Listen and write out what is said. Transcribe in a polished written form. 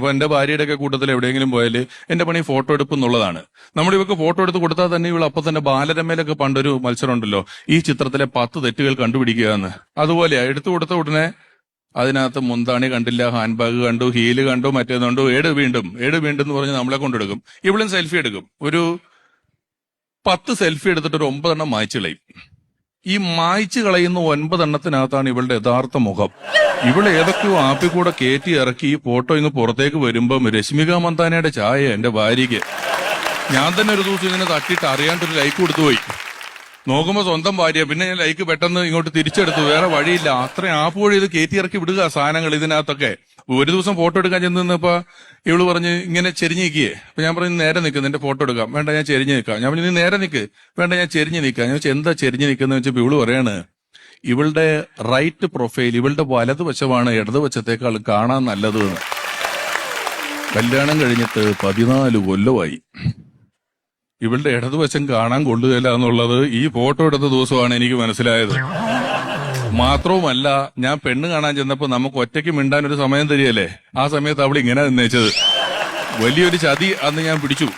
അപ്പൊ എന്റെ ഭാര്യയുടെ ഒക്കെ കൂട്ടത്തിൽ എവിടെയെങ്കിലും പോയാല് എന്റെ പണി ഫോട്ടോ എടുപ്പ് എന്നുള്ളതാണ്. നമ്മൾ ഇവർക്ക് ഫോട്ടോ എടുത്ത് കൊടുത്താൽ തന്നെ ഇവൾ അപ്പൊ തന്നെ ബാലരമയിലൊക്കെ പണ്ടൊരു മത്സരം ഉണ്ടല്ലോ, ഈ ചിത്രത്തിലെ 10 തെറ്റുകൾ കണ്ടുപിടിക്കുക എന്ന്. അതുപോലെയാ എടുത്തു കൊടുത്ത ഉടനെ അതിനകത്ത് മുന്താണി കണ്ടില്ല, ഹാൻഡ് ബാഗ് കണ്ടു, ഹീല് കണ്ടു, മറ്റേത് കണ്ടു, ഏട് വീണ്ടും എന്ന് പറഞ്ഞ് നമ്മളെ കൊണ്ടെടുക്കും. ഇവളും സെൽഫി എടുക്കും. ഒരു 10 സെൽഫി എടുത്തിട്ട് ഒരു 9 എണ്ണം മായ്ച്ചു കളയും. ഈ മായ്ച്ചു കളയുന്ന 9 എണ്ണത്തിനകത്താണ് ഇവളുടെ യഥാർത്ഥ മുഖം. ഇവിടെ ഏതൊക്കെയോ ആപ്പിൽ കൂടെ കയറ്റി ഇറക്കി ഈ ഫോട്ടോ ഇങ്ങ് പുറത്തേക്ക് വരുമ്പം രശ്മിക മന്ദാനയുടെ ചായ എന്റെ ഭാര്യയ്ക്ക്. ഞാൻ തന്നെ ഒരു ദിവസം ഇങ്ങനെ തട്ടിയിട്ട് അറിയാണ്ടൊരു ലൈക്ക് കൊടുത്തു പോയി. നോക്കുമ്പോ സ്വന്തം ഭാര്യ. പിന്നെ ഞാൻ ലൈക്ക് പെട്ടെന്ന് ഇങ്ങോട്ട് തിരിച്ചെടുത്തു. വേറെ വഴിയില്ല, അത്രയും ആപ്പ് വഴി ഇത് കയറ്റി ഇറക്കി വിടുക സാധനങ്ങൾ ഇതിനകത്തൊക്കെ. ഒരു ദിവസം ഫോട്ടോ എടുക്കാൻ ചെന്ന് നിന്നപ്പോ ഇവള് പറഞ്ഞ് ഇങ്ങനെ ചെരിഞ്ഞ് നിൽക്കിയേ. അപ്പൊ ഞാൻ പറഞ്ഞു നേരെ നിൽക്ക്, നിന്റെ ഫോട്ടോ എടുക്കാം. വേണ്ട, ഞാൻ ചെരിഞ്ഞ് നിൽക്കാം. ഞാൻ പറഞ്ഞു നീ നേരെ നിൽക്ക്. വേണ്ട, ഞാൻ ചെരിഞ്ഞ് നിൽക്കാം. ഞാൻ വെച്ചാൽ എന്താ ചെരിഞ്ഞ് നിൽക്കുന്ന വെച്ചപ്പോ ഇവള് പറയാണ്, ഇവളുടെ റൈറ്റ് പ്രൊഫൈൽ ഇവളുടെ വലതുവശമാണ് ഇടതുവശത്തേക്കാൾ കാണാൻ നല്ലത്. കല്യാണം കഴിഞ്ഞിട്ട് 14 കൊല്ലമായി. ഇവളുടെ ഇടതുവശം കാണാൻ കൊള്ളുകയില്ല എന്നുള്ളത് ഈ ഫോട്ടോ എടുത്ത ദിവസമാണ് എനിക്ക് മനസ്സിലായത്. മാത്രവുമല്ല, ഞാൻ പെണ്ണ് കാണാൻ ചെന്നപ്പോ നമുക്ക് ഒറ്റയ്ക്ക് മിണ്ടാൻ ഒരു സമയം തരികയല്ലേ, ആ സമയത്ത് അവൾ ഇങ്ങനെ നിന്നേച്ചത്. വലിയൊരു ചതി അന്ന് ഞാൻ പിടിച്ചു.